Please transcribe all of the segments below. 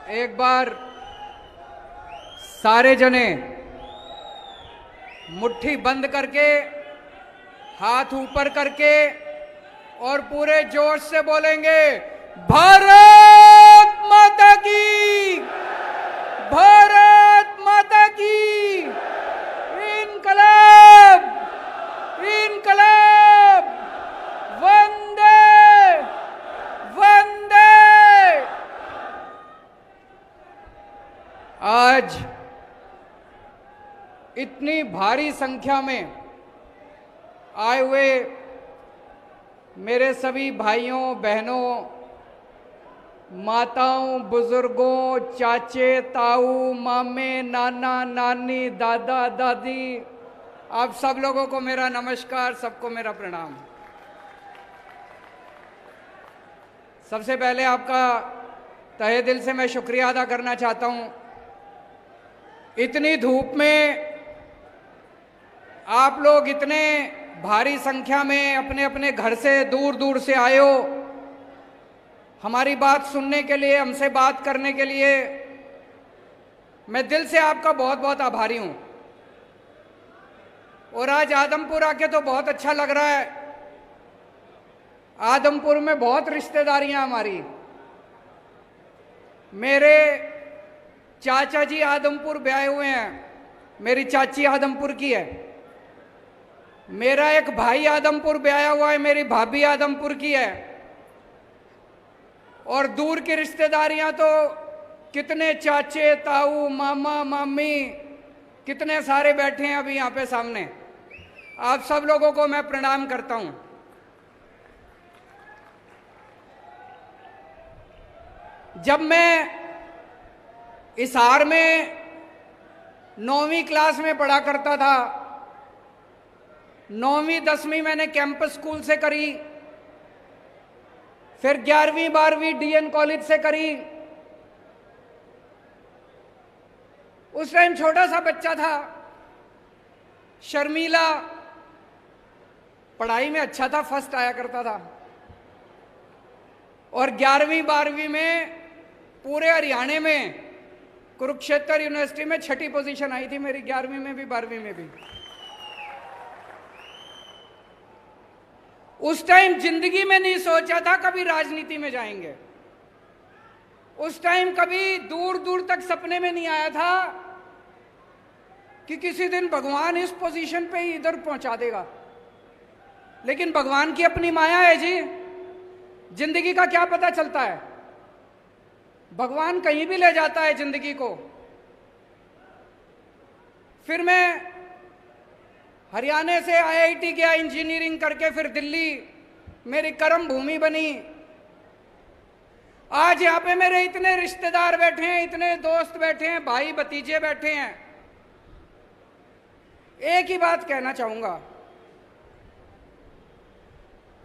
एक बार सारे जने मुट्ठी बंद करके, हाथ ऊपर करके और पूरे जोश से बोलेंगे, भारत माता की, भारत माता की, इनकलाब, इनकलाब, वंदे वंदे। आज इतनी भारी संख्या में आए हुए मेरे सभी भाइयों बहनों, माताओं, बुजुर्गों, चाचे, ताऊ, मामे, नाना, नानी, दादा, दादी, आप सब लोगों को मेरा नमस्कार, सबको मेरा प्रणाम। सबसे पहले आपका तहे दिल से मैं शुक्रिया अदा करना चाहता हूं। इतनी धूप में आप लोग इतने भारी संख्या में अपने अपने घर से दूर दूर से आए हो, हमारी बात सुनने के लिए, हमसे बात करने के लिए। मैं दिल से आपका बहुत बहुत आभारी हूं। और आज आदमपुर आके तो बहुत अच्छा लग रहा है। आदमपुर में बहुत रिश्तेदारियां हमारी। मेरे चाचा जी आदमपुर ब्याहे हुए हैं, मेरी चाची आदमपुर की है। मेरा एक भाई आदमपुर ब्याया हुआ है, मेरी भाभी आदमपुर की है। और दूर की रिश्तेदारियां तो कितने चाचे, ताऊ, मामा, मामी, कितने सारे बैठे हैं अभी यहाँ पे सामने। आप सब लोगों को मैं प्रणाम करता हूं। जब मैं हिसार में 9वीं क्लास में पढ़ा करता था, 9वीं 10वीं मैंने कैंपस स्कूल से करी, फिर 11वीं 12वीं डीएन कॉलेज से करी। उस टाइम छोटा सा बच्चा था, शर्मीला, पढ़ाई में अच्छा था, फर्स्ट आया करता था। और 11वीं 12वीं में पूरे हरियाणा में कुरुक्षेत्र यूनिवर्सिटी में 6ठी पोजीशन आई थी मेरी, 11वीं में भी 12वीं में भी। उस टाइम जिंदगी में नहीं सोचा था कभी राजनीति में जाएंगे। उस टाइम कभी दूर दूर तक सपने में नहीं आया था कि किसी दिन भगवान इस पोजीशन पे ही इधर पहुंचा देगा। लेकिन भगवान की अपनी माया है जी, जिंदगी का क्या पता चलता है। भगवान कहीं भी ले जाता है जिंदगी को। फिर मैं हरियाणा से आईआईटी गया इंजीनियरिंग करके, फिर दिल्ली मेरी कर्म भूमि बनी। आज यहाँ पे मेरे इतने रिश्तेदार बैठे हैं, इतने दोस्त बैठे हैं, भाई भतीजे बैठे हैं। एक ही बात कहना चाहूंगा,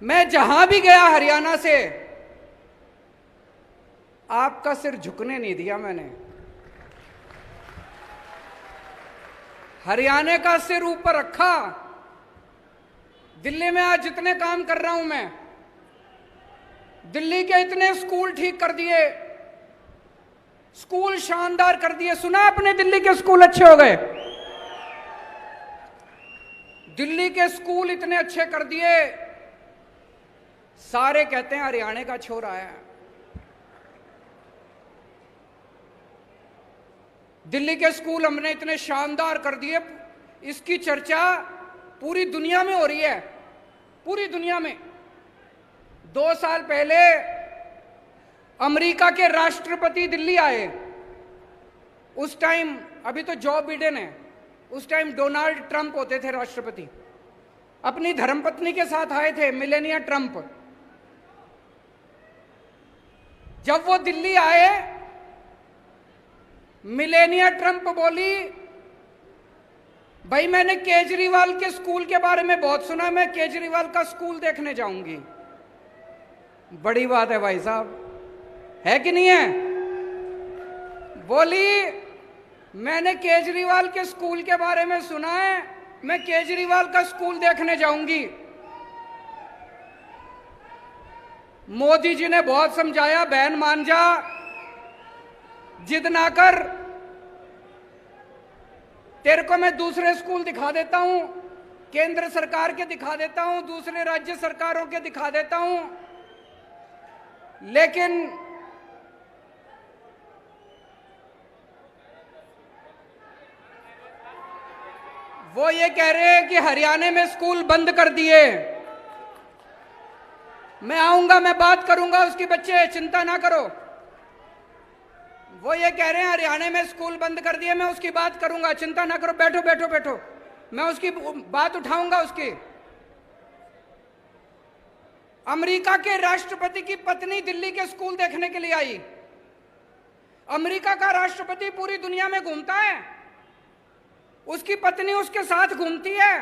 मैं जहां भी गया हरियाणा से, आपका सिर झुकने नहीं दिया मैंने। हरियाणा का सिर ऊपर रखा। दिल्ली में आज जितने काम कर रहा हूं मैं, दिल्ली के इतने स्कूल ठीक कर दिए, स्कूल शानदार कर दिए। सुना आपने दिल्ली के स्कूल अच्छे हो गए? दिल्ली के स्कूल इतने अच्छे कर दिए, सारे कहते हैं हरियाणा का छोरा है। दिल्ली के स्कूल हमने इतने शानदार कर दिए, इसकी चर्चा पूरी दुनिया में हो रही है, पूरी दुनिया में। 2 साल पहले अमेरिका के राष्ट्रपति दिल्ली आए। उस टाइम, अभी तो जो बिडेन है, उस टाइम डोनाल्ड ट्रंप होते थे राष्ट्रपति। अपनी धर्मपत्नी के साथ आए थे, मिलेनिया ट्रंप। जब वो दिल्ली आए, मिलेनिया ट्रंप बोली, भाई मैंने केजरीवाल के स्कूल के बारे में बहुत सुना, मैं केजरीवाल का स्कूल देखने जाऊंगी। बड़ी बात है भाई साहब, है कि नहीं है? बोली, मैंने केजरीवाल के स्कूल के बारे में सुना है, मैं केजरीवाल का स्कूल देखने जाऊंगी। मोदी जी ने बहुत समझाया, बहन मान जा, जिद ना कर, तेरे को मैं दूसरे स्कूल दिखा देता हूं, केंद्र सरकार के दिखा देता हूं, दूसरे राज्य सरकारों के दिखा देता हूं, लेकिन वो ये कह रहे हैं कि हरियाणा में स्कूल बंद कर दिए। मैं आऊंगा, मैं बात करूंगा उसकी, बच्चे चिंता ना करो। वो ये कह रहे हैं हरियाणा में स्कूल बंद कर दिए, मैं उसकी बात करूंगा, चिंता ना करो, बैठो बैठो बैठो, मैं उसकी बात उठाऊंगा उसकी। अमेरिका के राष्ट्रपति की पत्नी दिल्ली के स्कूल देखने के लिए आई। अमेरिका का राष्ट्रपति पूरी दुनिया में घूमता है, उसकी पत्नी उसके साथ घूमती है।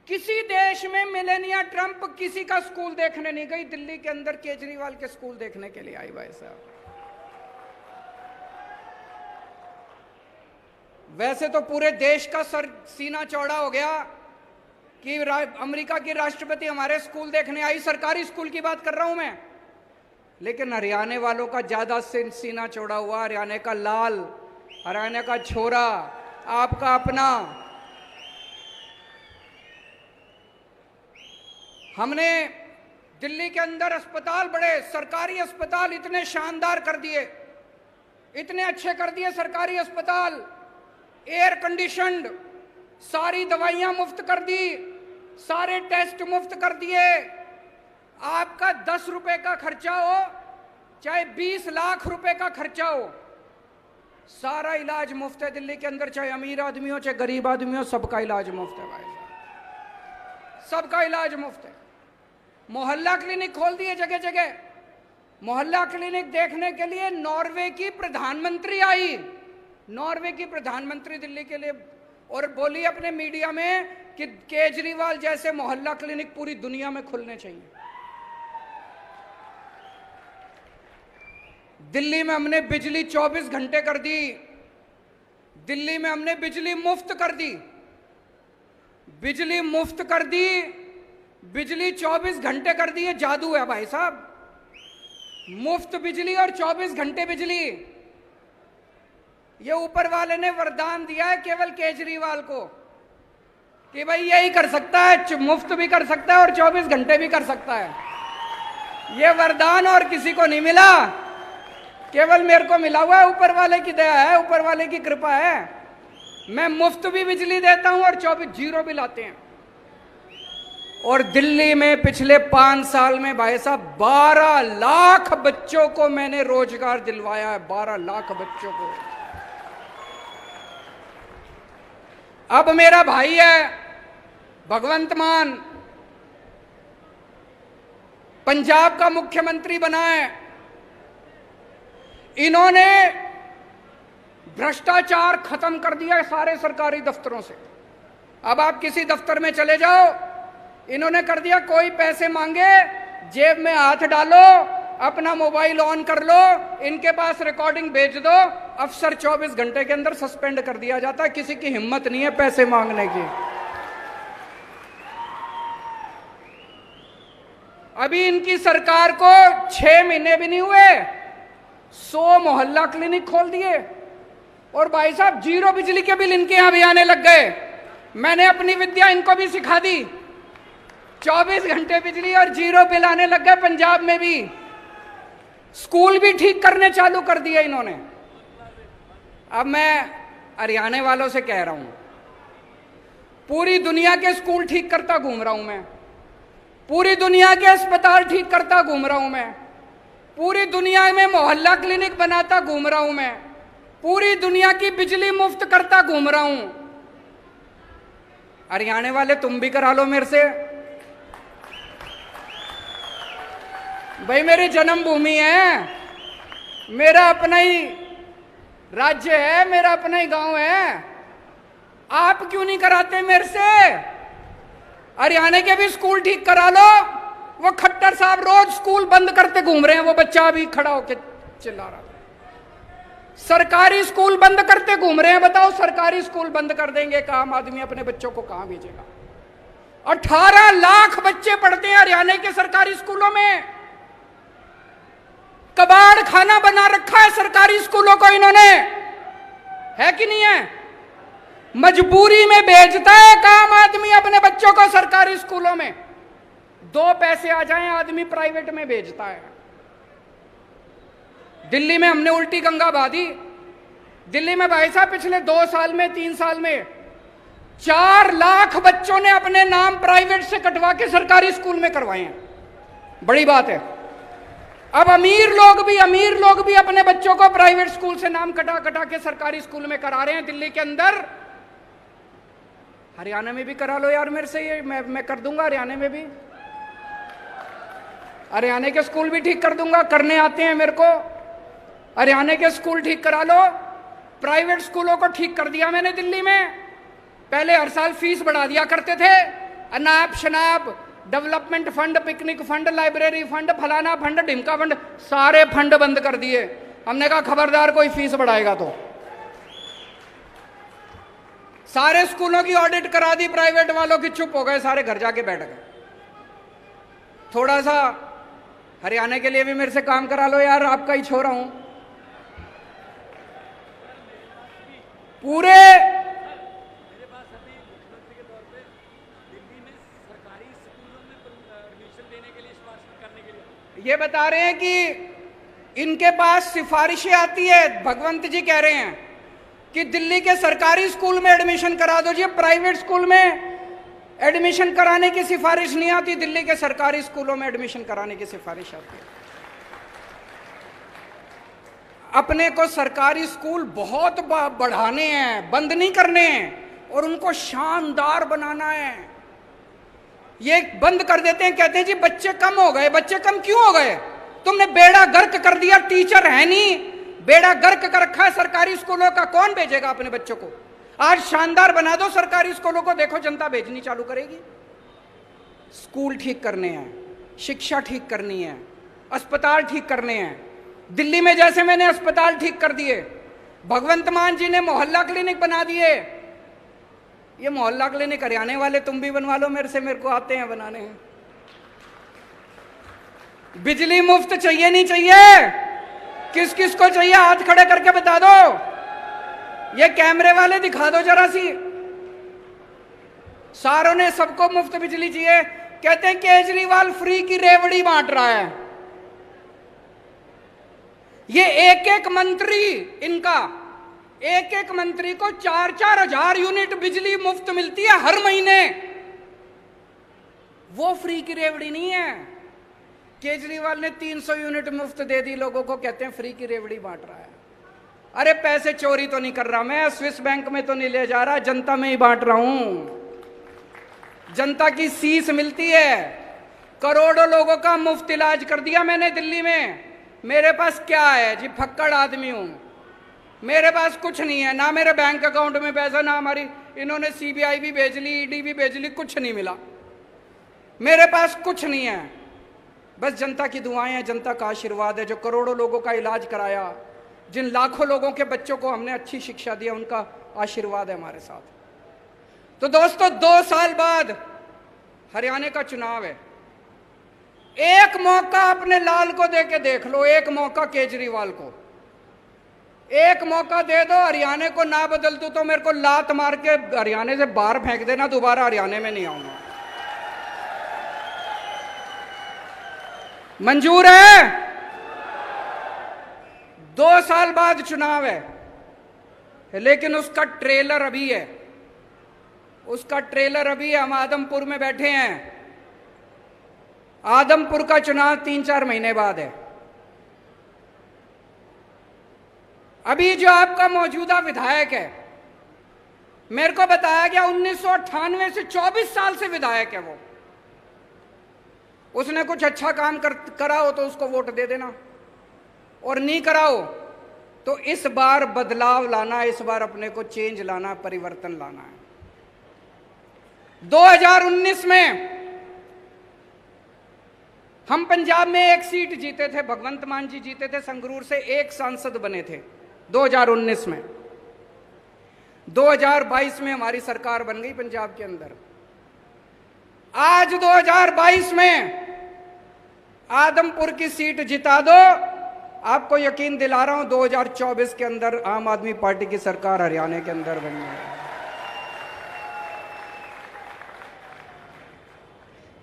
किसी देश में मेलानिया ट्रंप किसी का स्कूल देखने नहीं गई, दिल्ली के अंदर केजरीवाल के स्कूल देखने के लिए आई। भाई साहब, वैसे तो पूरे देश का सीना चौड़ा हो गया कि अमेरिका की राष्ट्रपति हमारे स्कूल देखने आई, सरकारी स्कूल की बात कर रहा हूं मैं। लेकिन हरियाणा वालों का ज्यादा सीना चौड़ा हुआ। हरियाणा का लाल, हरियाणा का छोरा, आपका अपना। हमने दिल्ली के अंदर अस्पताल, बड़े सरकारी अस्पताल इतने शानदार कर दिए, इतने अच्छे कर दिए सरकारी अस्पताल, एयर कंडीशनड, सारी दवाइयां मुफ्त कर दी, सारे टेस्ट मुफ्त कर दिए। आपका 10 रुपए का खर्चा हो चाहे 20 लाख रुपए का खर्चा हो, सारा इलाज मुफ्त है दिल्ली के अंदर, चाहे अमीर आदमी हो चाहे गरीब आदमी हो, सबका इलाज मुफ्त है भाई साहब, सबका इलाज मुफ्त है। मोहल्ला क्लिनिक खोल दिए जगह जगह। मोहल्ला क्लिनिक देखने के लिए नॉर्वे की प्रधानमंत्री आई, नॉर्वे की प्रधानमंत्री दिल्ली के लिए, और बोली अपने मीडिया में कि केजरीवाल जैसे मोहल्ला क्लिनिक पूरी दुनिया में खुलने चाहिए। दिल्ली में हमने बिजली 24 घंटे कर दी, दिल्ली में हमने बिजली मुफ्त कर दी, बिजली मुफ्त कर दी, बिजली 24 घंटे कर दी। ये जादू है भाई साहब, मुफ्त बिजली और 24 घंटे बिजली। ये ऊपर वाले ने वरदान दिया है केवल केजरीवाल को कि भाई यही कर सकता है, मुफ्त भी कर सकता है और 24 घंटे भी कर सकता है। ये वरदान और किसी को नहीं मिला, केवल मेरे को मिला हुआ है, ऊपर वाले की दया है, ऊपर वाले की कृपा है। मैं मुफ्त भी बिजली देता हूं और 24 जीरो भी लाते हैं। और दिल्ली में पिछले 5 साल में भाई साहब 12 लाख बच्चों को मैंने रोजगार दिलवाया है, 12 लाख बच्चों को। अब मेरा भाई है भगवंत मान, पंजाब का मुख्यमंत्री बना है। इन्होंने भ्रष्टाचार खत्म कर दिया सारे सरकारी दफ्तरों से। अब आप किसी दफ्तर में चले जाओ, इन्होंने कर दिया, कोई पैसे मांगे जेब में हाथ डालो, अपना मोबाइल ऑन कर लो, इनके पास रिकॉर्डिंग भेज दो, अफसर 24 घंटे के अंदर सस्पेंड कर दिया जाता है। किसी की हिम्मत नहीं है पैसे मांगने की। अभी इनकी सरकार को 6 महीने भी नहीं हुए, 100 मोहल्ला क्लिनिक खोल दिए और भाई साहब जीरो बिजली के बिल इनके यहां भी आने लग गए। मैंने अपनी विद्या इनको भी सिखा दी, 24 घंटे बिजली और जीरो बिल आने लग गए पंजाब में भी। स्कूल भी ठीक करने चालू कर दिए इन्होंने। अब मैं हरियाणा वालों से कह रहा हूं, पूरी दुनिया के स्कूल ठीक करता घूम रहा हूं मैं, पूरी दुनिया के अस्पताल ठीक करता घूम रहा हूं मैं, पूरी दुनिया में मोहल्ला क्लिनिक बनाता घूम रहा हूं मैं, पूरी दुनिया की बिजली मुफ्त करता घूम रहा हूं। हरियाणा वाले तुम भी करा लो मेरे से। भाई मेरी जन्मभूमि है, मेरा अपना ही राज्य है, मेरा अपना ही गांव है, आप क्यों नहीं कराते मेरे से? हरियाणा के भी स्कूल ठीक करा लो। वो खट्टर साहब रोज स्कूल बंद करते घूम रहे हैं, वो बच्चा अभी खड़ा होके चिल्ला रहा था, सरकारी स्कूल बंद करते घूम रहे हैं। बताओ, सरकारी स्कूल बंद कर देंगे, एक आम आदमी अपने बच्चों को कहां भेजेगा? 18 लाख बच्चे पढ़ते हैं हरियाणा के सरकारी स्कूलों में। कबाड़ खाना बना रखा है सरकारी स्कूलों को इन्होंने, है कि नहीं है? मजबूरी में भेजता है काम आदमी अपने बच्चों को सरकारी स्कूलों में, 2 पैसे आ जाएं आदमी प्राइवेट में भेजता है। दिल्ली में हमने उल्टी गंगा बहा दी। दिल्ली में भाई साहब पिछले 2 साल में 3 साल में 4 लाख बच्चों ने अपने नाम प्राइवेट से कटवा के सरकारी स्कूल में करवाए हैं। बड़ी बात है। अब अमीर लोग भी अपने बच्चों को प्राइवेट स्कूल से नाम कटा कटा के सरकारी स्कूल में करा रहे हैं दिल्ली के अंदर। हरियाणा में भी करा लो यार मेरे से, ये मैं कर दूंगा हरियाणा में भी। हरियाणा के स्कूल भी ठीक कर दूंगा, करने आते हैं मेरे को। हरियाणा के स्कूल ठीक करा लो। प्राइवेट स्कूलों को ठीक कर दिया मैंने दिल्ली में। पहले हर साल फीस बढ़ा दिया करते थे, अनाप शनाप, development fund, picnic fund, library fund, फलाना फंड, ढिमका फंड, सारे फंड बंद कर दिए। हमने कहा खबरदार कोई फीस बढ़ाएगा तो। सारे स्कूलों की ऑडिट करा दी, प्राइवेट वालों की चुप हो गए, सारे घर जाके बैठ गए। थोड़ा सा हरियाणा के लिए भी मेरे से काम करा लो यार, आपका ही छोरा हूं। पूरे मेरे पास अभी मुख्यमंत्री के तौर पे दिल्ली में सरकारी स्कूलों में एडमिशन देने के लिए सिफारिश करने के लिए ये बता रहे हैं कि इनके पास सिफारिशें आती है। भगवंत जी कह रहे हैं कि दिल्ली के सरकारी स्कूल में एडमिशन करा दो जी, प्राइवेट स्कूल में एडमिशन कराने की सिफारिश नहीं आती, दिल्ली के सरकारी स्कूलों में एडमिशन कराने की सिफारिश आती है। अपने को सरकारी स्कूल बहुत बढ़ाने हैं, बंद नहीं करने हैं, और उनको शानदार बनाना है। ये बंद कर देते हैं, कहते हैं जी बच्चे कम हो गए। बच्चे कम क्यों हो गए? तुमने बेड़ा गर्क कर दिया, टीचर है नहीं, बेड़ा गर्क कर रखा है सरकारी स्कूलों का। कौन भेजेगा अपने बच्चों को? आज शानदार बना दो सरकारी स्कूलों को, देखो जनता भेजनी चालू करेगी। स्कूल ठीक करने हैं, शिक्षा ठीक करनी है, अस्पताल ठीक करने हैं। दिल्ली में जैसे मैंने अस्पताल ठीक कर दिए, भगवंत मान जी ने मोहल्ला क्लिनिक बना दिए। ये मोहल्ला क्लिनिक हरियाणा वाले तुम भी बनवा लो मेरे से, मेरे को आते हैं बनाने हैं। बिजली मुफ्त चाहिए नहीं चाहिए? किस किस को चाहिए हाथ खड़े करके बता दो। ये कैमरे वाले दिखा दो जरा सी। सारों ने सबको मुफ्त बिजली चाहिए। कहते हैं केजरीवाल फ्री की रेवड़ी बांट रहा है। ये एक एक मंत्री, इनका एक एक मंत्री को 4-4 हजार यूनिट बिजली मुफ्त मिलती है हर महीने। वो फ्री की रेवड़ी नहीं है। केजरीवाल ने 300 यूनिट मुफ्त दे दी लोगों को, कहते हैं फ्री की रेवड़ी बांट रहा है। अरे पैसे चोरी तो नहीं कर रहा मैं, स्विस बैंक में तो नहीं ले जा रहा, जनता में ही बांट रहा हूं। जनता की सीस मिलती है। करोड़ों लोगों का मुफ्त इलाज कर दिया मैंने दिल्ली में। मेरे पास क्या है जी, फक्कड़ आदमी हूं। मेरे पास कुछ नहीं है, ना मेरे बैंक अकाउंट में पैसा, ना हमारी इन्होंने सीबीआई भी भेज ली, ईडी भी भेज ली, कुछ नहीं मिला। मेरे पास कुछ नहीं है, बस जनता की दुआएं हैं, जनता का आशीर्वाद है। जो करोड़ों लोगों का इलाज कराया, जिन लाखों लोगों के बच्चों को हमने अच्छी शिक्षा दी, उनका आशीर्वाद है हमारे साथ। तो दोस्तों 2 साल बाद हरियाणा का चुनाव है। एक मौका अपने लाल को दे के देख लो, एक मौका केजरीवाल को, एक मौका दे दो। हरियाणा को ना बदल दो तो मेरे को लात मार के हरियाणा से बाहर फेंक देना, दोबारा हरियाणा में नहीं आऊंगा। मंजूर है? 2 साल बाद चुनाव है, लेकिन उसका ट्रेलर अभी है। उसका ट्रेलर अभी है। हम आदमपुर में बैठे हैं। आदमपुर का चुनाव 3-4 महीने बाद है। अभी जो आपका मौजूदा विधायक है, मेरे को बताया गया 1998 से 24 साल से विधायक है वो। उसने कुछ अच्छा काम करा हो तो उसको वोट दे देना, और नहीं कराओ तो इस बार बदलाव लाना, इस बार अपने को चेंज लाना, परिवर्तन लाना है। 2019 में हम पंजाब में 1 सीट जीते थे, भगवंत मान जी जीते थे, संगरूर से 1 सांसद बने थे 2019 में। 2022 में हमारी सरकार बन गई पंजाब के अंदर। आज 2022 में आदमपुर की सीट जिता दो, आपको यकीन दिला रहा हूं 2024 के अंदर आम आदमी पार्टी की सरकार हरियाणा के अंदर बननी है।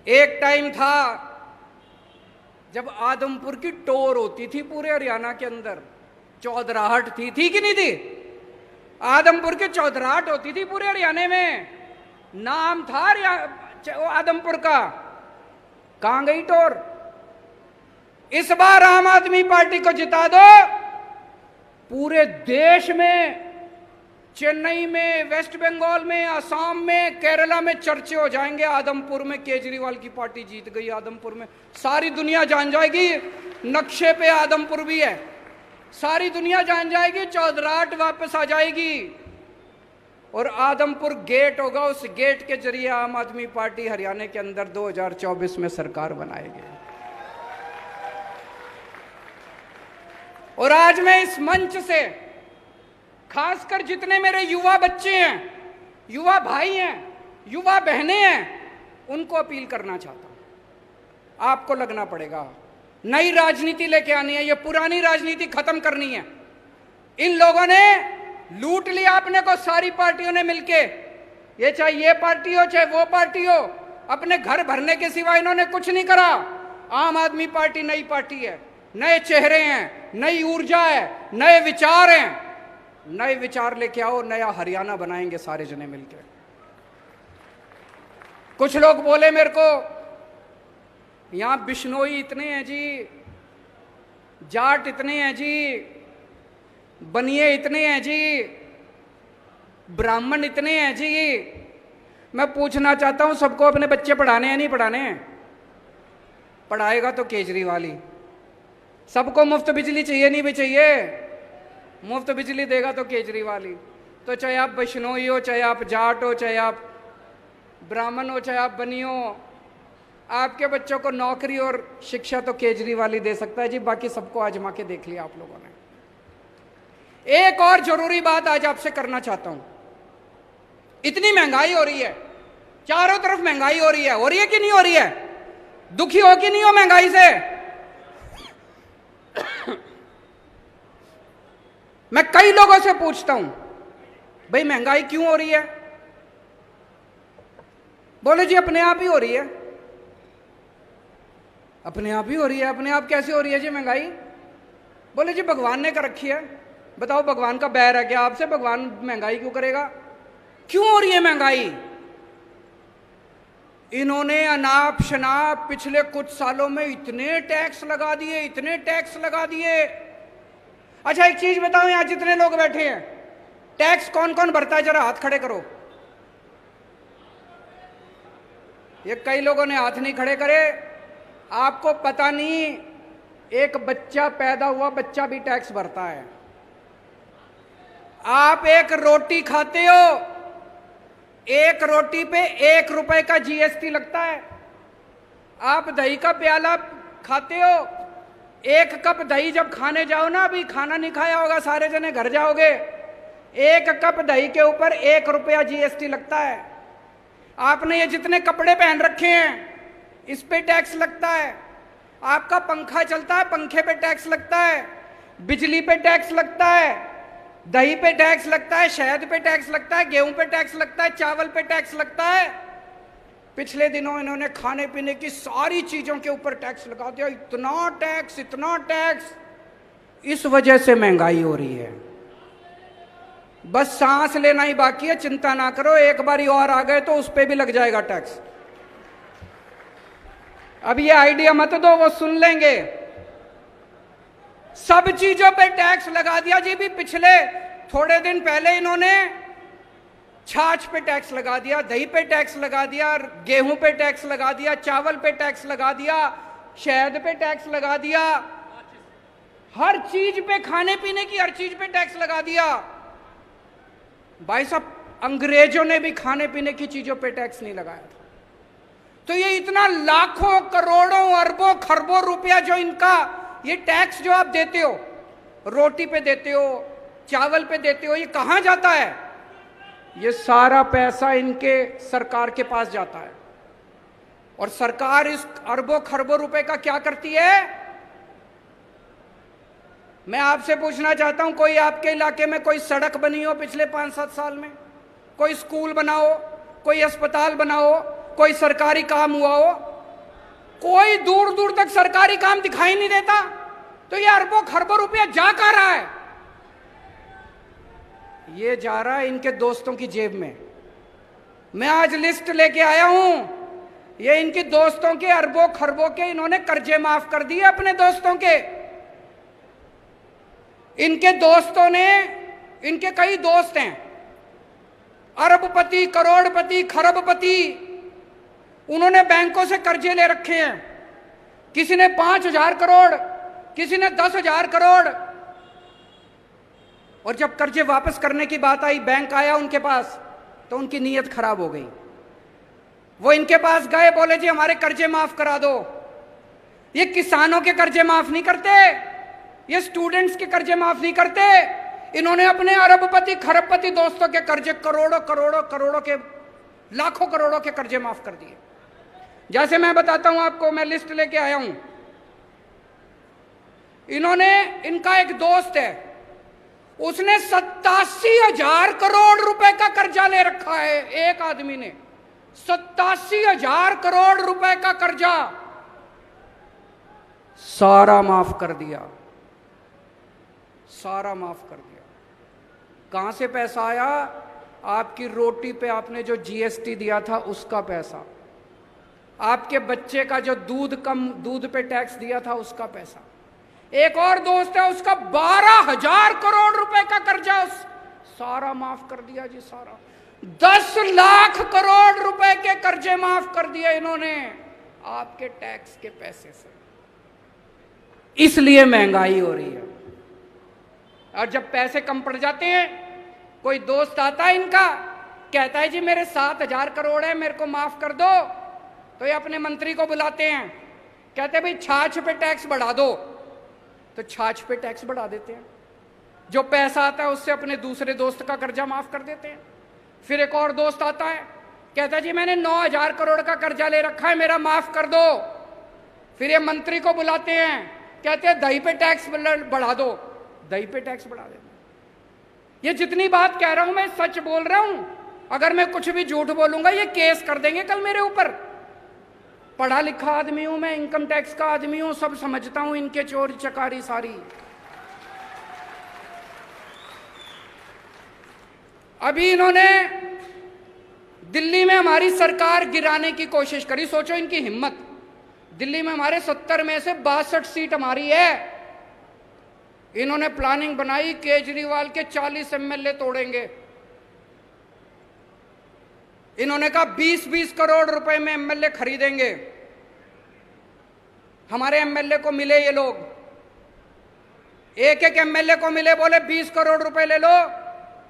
एक टाइम था जब आदमपुर की टोर होती थी पूरे हरियाणा के अंदर, चौधराहट थी कि नहीं थी? आदमपुर की चौधराहट होती थी पूरे हरियाणा में, नाम था आदमपुर का। कहां गई टोर? इस बार आम आदमी पार्टी को जिता दो, पूरे देश में, चेन्नई में, वेस्ट बंगाल में, असम में, केरला में चर्चे हो जाएंगे, आदमपुर में केजरीवाल की पार्टी जीत गई। आदमपुर में सारी दुनिया जान जाएगी नक्शे पे आदमपुर भी है, सारी दुनिया जान जाएगी, चौधराहट वापस आ जाएगी और आदमपुर गेट होगा। उस गेट के जरिए आम आदमी पार्टी हरियाणा के अंदर 2024 में सरकार बनाएगी। और आज मैं इस मंच से खासकर जितने मेरे युवा बच्चे हैं, युवा भाई हैं, युवा बहनें हैं, उनको अपील करना चाहता हूं, आपको लगना पड़ेगा। नई राजनीति लेके आनी है, ये पुरानी राजनीति खत्म करनी है। इन लोगों ने लूट लिया अपने को, सारी पार्टियों ने मिलके, ये चाहे ये पार्टी हो चाहे वो पार्टी हो, अपने घर भरने के सिवा इन्होंने कुछ नहीं करा। आम आदमी पार्टी नई पार्टी है, नए चेहरे हैं, नई ऊर्जा है, नए विचार हैं। नए विचार लेके आओ, नया हरियाणा बनाएंगे सारे जने मिलकर। कुछ लोग बोले मेरे को, यहां बिश्नोई इतने हैं जी, जाट इतने हैं जी, बनिए इतने हैं जी, ब्राह्मण इतने हैं जी। मैं पूछना चाहता हूं, सबको अपने बच्चे पढ़ाने हैं नहीं पढ़ाने हैं? पढ़ाएगा तो केजरीवाल ही। सबको मुफ्त बिजली चाहिए नहीं भी चाहिए? मुफ्त बिजली देगा तो केजरीवाल ही। तो चाहे आप बिश्नोई हो, चाहे आप जाट हो, चाहे आप ब्राह्मण हो, चाहे आप बनी हो, आपके बच्चों को नौकरी और शिक्षा तो केजरीवाल ही दे सकता है जी। बाकी सबको आजमा के देख लिया आप लोगों ने। एक और जरूरी बात आज आपसे करना चाहता हूं। इतनी महंगाई हो रही है, चारों तरफ महंगाई हो रही है कि नहीं हो रही है? दुखी हो कि नहीं हो महंगाई से? मैं कई लोगों से पूछता हूं, भाई महंगाई क्यों हो रही है? बोले जी अपने आप ही हो रही है। अपने आप ही हो रही है? अपने आप कैसे हो रही है जी महंगाई? बोले जी भगवान ने कर रखी है। बताओ, भगवान का बैर है क्या आपसे? भगवान महंगाई क्यों करेगा? क्यों हो रही है महंगाई? इन्होंने अनाप शनाप पिछले कुछ सालों में इतने टैक्स लगा दिए, इतने टैक्स लगा दिए। अच्छा एक चीज बताओ, यहां जितने लोग बैठे हैं, टैक्स कौन कौन भरता है? जरा हाथ खड़े करो। ये कई लोगों ने हाथ नहीं खड़े करे। आपको पता नहीं, एक बच्चा पैदा हुआ बच्चा भी टैक्स भरता है। आप एक रोटी खाते हो, एक रोटी पे 1 रुपए का जीएसटी लगता है। आप दही का प्याला खाते हो, 1 कप दही जब खाने जाओ ना, अभी खाना नहीं खाया होगा, सारे जने घर जाओगे, 1 कप दही के ऊपर 1 रुपया जीएसटी लगता है। आपने ये जितने कपड़े पहन रखे हैं, इस पे टैक्स लगता है। आपका पंखा चलता है, पंखे पे टैक्स लगता है, बिजली पे टैक्स लगता है, दही पे टैक्स लगता है, शहद पे टैक्स लगता है, गेहूं पे टैक्स लगता है, चावल पे टैक्स लगता है। पिछले दिनों इन्होंने खाने पीने की सारी चीजों के ऊपर टैक्स लगा दिया। इतना टैक्स, इतना टैक्स। इस वजह से महंगाई हो रही है। बस सांस लेना ही बाकी है, चिंता ना करो, एक बारी और आ गए तो उस पे भी लग जाएगा टैक्स। अब ये आइडिया मत दो, वो सुन लेंगे। सब चीजों पे टैक्स लगा दिया जी। भी पिछले थोड़े दिन पहले इन्होंने छाछ पे टैक्स लगा दिया, दही पे टैक्स लगा दिया, गेहूं पे टैक्स लगा दिया, चावल पे टैक्स लगा दिया, शहद पे टैक्स लगा दिया, हर चीज पे, खाने पीने की हर चीज पे टैक्स लगा दिया। भाई साहब, अंग्रेजों ने भी खाने पीने की चीजों पे टैक्स नहीं लगाया था। तो ये इतना लाखों करोड़ों अरबों खरबों रुपया जो इनका ये टैक्स जो आप देते हो, रोटी पे देते हो, चावल पे देते हो, ये कहां जाता है? ये सारा पैसा इनके सरकार के पास जाता है। और सरकार इस अरबों खरबों रुपए का क्या करती है? मैं आपसे पूछना चाहता हूं, कोई आपके इलाके में कोई सड़क बनी हो पिछले 5-7 साल में? कोई स्कूल बना हो, कोई अस्पताल बना हो, कोई सरकारी काम हुआ हो? कोई दूर दूर तक सरकारी काम दिखाई नहीं देता। तो ये अरबों खरबों रुपया जा कहाँ रहा है? ये जा रहा है इनके दोस्तों की जेब में। मैं आज लिस्ट लेके आया हूं, ये इनके दोस्तों के अरबों खरबों के इन्होंने कर्जे माफ कर दिए अपने दोस्तों के। इनके दोस्तों ने, इनके कई दोस्त हैं अरबपति, करोड़पति, खरबपति, उन्होंने बैंकों से कर्जे ले रखे हैं। किसी ने 5,000 करोड़, किसी ने 10,000 करोड़। और जब कर्जे वापस करने की बात आई, बैंक आया उनके पास, तो उनकी नीयत खराब हो गई। वो इनके पास गए, बोले जी हमारे कर्जे माफ करा दो। ये किसानों के कर्जे माफ नहीं करते, ये स्टूडेंट्स के कर्जे माफ नहीं करते। इन्होंने अपने अरबपति खरबपति दोस्तों के कर्जे करोड़ों करोड़ों करोड़ों के, लाखों करोड़ों के कर्जे माफ कर दिए। जैसे मैं बताता हूं आपको, मैं लिस्ट लेके आया हूं। इन्होंने, इनका एक दोस्त है, उसने 87,000 करोड़ रुपए का कर्जा ले रखा है। एक आदमी ने 87,000 करोड़ रुपए का कर्जा सारा माफ कर दिया, सारा माफ कर दिया। कहां से पैसा आया? आपकी रोटी पे आपने जो जीएसटी दिया था उसका पैसा, आपके बच्चे का जो दूध पे टैक्स दिया था उसका पैसा। एक और दोस्त है, उसका 12,000 करोड़ रुपए का कर्जा सारा माफ कर दिया जी, सारा। 10 लाख करोड़ रुपए के कर्जे माफ कर दिए इन्होंने आपके टैक्स के पैसे से। इसलिए महंगाई हो रही है। और जब पैसे कम पड़ जाते हैं, कोई दोस्त आता है इनका, कहता है जी मेरे 7,000 करोड़ है, मेरे को माफ कर दो। तो ये अपने मंत्री को बुलाते हैं, कहते हैं भाई छाछ पे टैक्स बढ़ा दो। तो छाछ पे टैक्स बढ़ा देते हैं। जो पैसा आता है उससे अपने दूसरे दोस्त का कर्जा माफ कर देते हैं। फिर एक और दोस्त आता है, कहता है जी मैंने 9,000 करोड़ का कर्जा ले रखा है, मेरा माफ कर दो। फिर ये मंत्री को बुलाते हैं, कहते हैं दही पे टैक्स बढ़ा दो, दही पे टैक्स बढ़ा देते हैं। ये जितनी बात कह रहा हूं मैं सच बोल रहा हूं। अगर मैं कुछ भी झूठ बोलूंगा ये केस कर देंगे कल मेरे ऊपर। पढ़ा लिखा आदमी हूं मैं, इनकम टैक्स का आदमी हूं, सब समझता हूं इनके चोरी चकारी सारी। अभी इन्होंने दिल्ली में हमारी सरकार गिराने की कोशिश करी। सोचो इनकी हिम्मत। दिल्ली में हमारे 70 में से 62 सीट हमारी है। इन्होंने प्लानिंग बनाई, केजरीवाल के 40 एमएलए तोड़ेंगे। इन्होंने कहा 20-20 करोड़ रुपए में एमएलए खरीदेंगे। हमारे एमएलए को मिले ये लोग, एक एक एमएलए को मिले, बोले 20 करोड़ रुपए ले लो,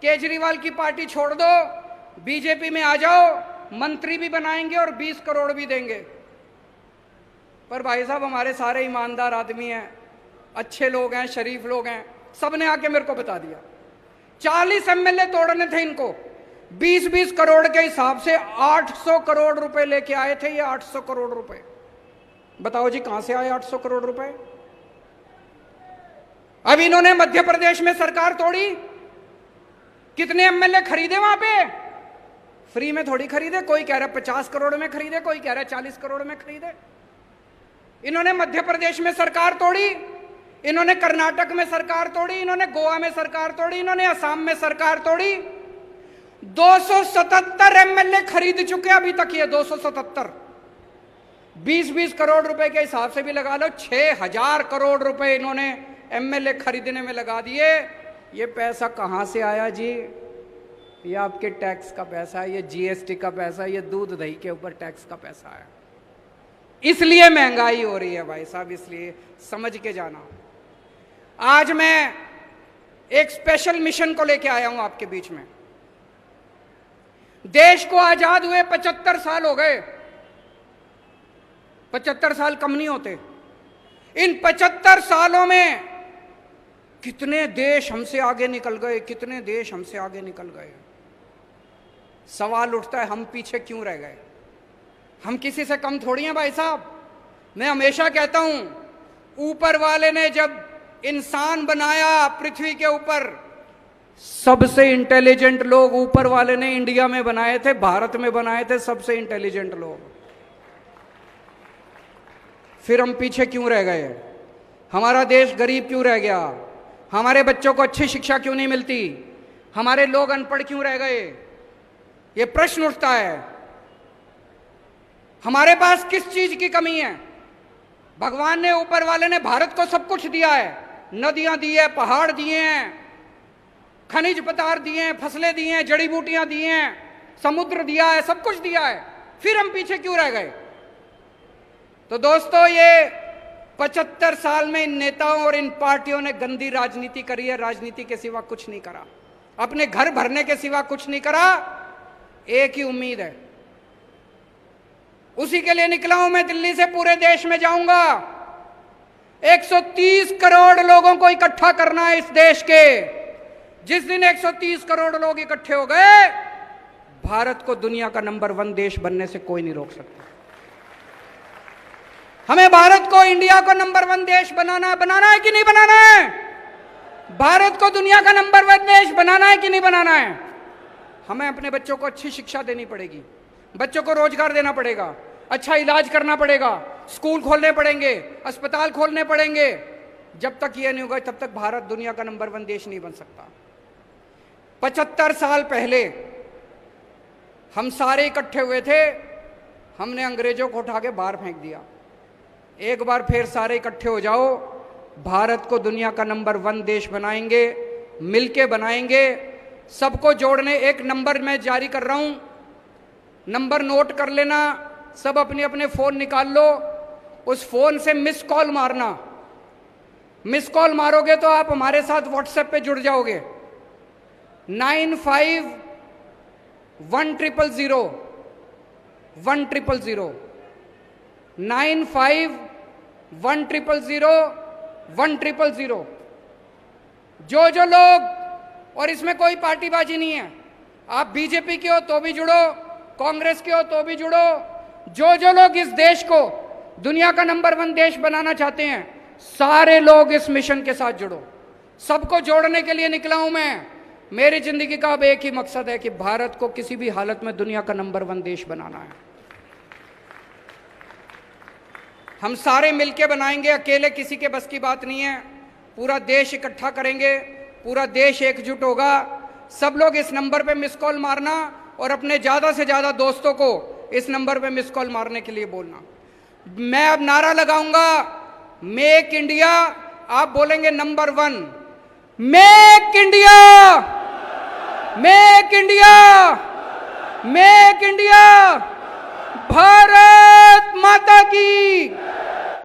केजरीवाल की पार्टी छोड़ दो, बीजेपी में आ जाओ, मंत्री भी बनाएंगे और 20 करोड़ भी देंगे। पर भाई साहब हमारे सारे ईमानदार आदमी हैं, अच्छे लोग हैं, शरीफ लोग हैं, सबने आके मेरे को बता दिया 40 एमएलए तोड़ने थे इनको। 20-20 करोड़ के हिसाब से 800 करोड़ रुपए लेके आए थे ये। 800 करोड़ रुपए, बताओ जी कहां से आए 800 करोड़ रुपए? अब इन्होंने मध्य प्रदेश में सरकार तोड़ी, कितने एमएलए खरीदे वहां पे? फ्री में थोड़ी खरीदे। कोई कह रहा 50 करोड़ में खरीदे, कोई कह रहा 40 करोड़ में खरीदे। इन्होंने मध्य प्रदेश में सरकार तोड़ी, इन्होंने कर्नाटक में सरकार तोड़ी, इन्होंने गोवा में सरकार तोड़ी, इन्होंने असम में सरकार तोड़ी। 277 एमएलए खरीद चुके अभी तक ये। 277, 20-20 करोड़ रुपए के हिसाब से भी लगा लो, 6,000 करोड़ रुपए इन्होंने एमएलए खरीदने में लगा दिए। ये पैसा कहां से आया जी? ये आपके टैक्स का पैसा है, ये जीएसटी का पैसा है, ये दूध दही के ऊपर टैक्स का पैसा है। इसलिए महंगाई हो रही है भाई साहब, इसलिए समझ के जाना। आज मैं एक स्पेशल मिशन को लेके आया हूं आपके बीच में। देश को आजाद हुए 75 साल हो गए। 75 साल कम नहीं होते। इन 75 सालों में कितने देश हमसे आगे निकल गए, कितने देश हमसे आगे निकल गए। सवाल उठता है हम पीछे क्यों रह गए? हम किसी से कम थोड़ी हैं भाई साहब। मैं हमेशा कहता हूं ऊपर वाले ने जब इंसान बनाया पृथ्वी के ऊपर, सबसे इंटेलिजेंट लोग ऊपर वाले ने इंडिया में बनाए थे, भारत में बनाए थे सबसे इंटेलिजेंट लोग। फिर हम पीछे क्यों रह गए? हमारा देश गरीब क्यों रह गया? हमारे बच्चों को अच्छी शिक्षा क्यों नहीं मिलती? हमारे लोग अनपढ़ क्यों रह गए? ये प्रश्न उठता है। हमारे पास किस चीज की कमी है? भगवान ने, ऊपर वाले ने भारत को सब कुछ दिया है, नदियां दी है, पहाड़ दिए हैं, खनिज पदार्थ दिए हैं, फसलें दी हैं, जड़ी बूटियां दी हैं, समुद्र दिया है, सब कुछ दिया है, फिर हम पीछे क्यों रह गए? तो दोस्तों, ये 75 साल में इन नेताओं और इन पार्टियों ने गंदी राजनीति करी है। राजनीति के सिवा कुछ नहीं करा, अपने घर भरने के सिवा कुछ नहीं करा। एक ही उम्मीद है, उसी के लिए निकला हूं मैं दिल्ली से, पूरे देश में जाऊंगा। 130 करोड़ लोगों को इकट्ठा करना है इस देश के। जिस दिन 130 करोड़ लोग इकट्ठे हो गए, भारत को दुनिया का नंबर 1 देश बनने से कोई नहीं रोक सकता। हमें भारत को, इंडिया को नंबर 1 देश बनाना है कि नहीं बनाना है? भारत को दुनिया का नंबर 1 देश बनाना है कि नहीं बनाना है? हमें अपने बच्चों को अच्छी शिक्षा देनी पड़ेगी, बच्चों को रोजगार देना पड़ेगा, अच्छा इलाज करना पड़ेगा, स्कूल खोलने पड़ेंगे, अस्पताल खोलने पड़ेंगे। जब तक ये नहीं होगा तब तक भारत दुनिया का नंबर 1 देश नहीं बन सकता। 75 साल पहले हम सारे इकट्ठे हुए थे, हमने अंग्रेजों को उठा के बाहर फेंक दिया। एक बार फिर सारे इकट्ठे हो जाओ, भारत को दुनिया का नंबर 1 देश बनाएंगे, मिलके बनाएंगे। सबको जोड़ने एक नंबर मैं जारी कर रहा हूं, नंबर नोट कर लेना, सब अपने अपने फोन निकाल लो, उस फोन से मिस कॉल मारना। मिस कॉल मारोगे तो आप हमारे साथ व्हाट्सएप पे जुड़ जाओगे। 951000 1000 951000 1000। जो लोग, और इसमें कोई पार्टीबाजी नहीं है, आप बीजेपी के हो तो भी जुड़ो, कांग्रेस के हो तो भी जुड़ो। जो लोग इस देश को दुनिया का नंबर 1 देश बनाना चाहते हैं, सारे लोग इस मिशन के साथ जुड़ो। सबको जोड़ने के लिए निकला हूं मैं। मेरी जिंदगी का अब एक ही मकसद है कि भारत को किसी भी हालत में दुनिया का नंबर 1 देश बनाना है। हम सारे मिलके बनाएंगे, अकेले किसी के बस की बात नहीं है। पूरा देश इकट्ठा करेंगे, पूरा देश एकजुट होगा। सब लोग इस नंबर पे मिस कॉल मारना और अपने ज्यादा से ज्यादा दोस्तों को इस नंबर पे मिस कॉल मारने के लिए बोलना। मैं अब नारा लगाऊंगा, मेक इंडिया, आप बोलेंगे number 1। Make India, make India, make India. Bharat माता की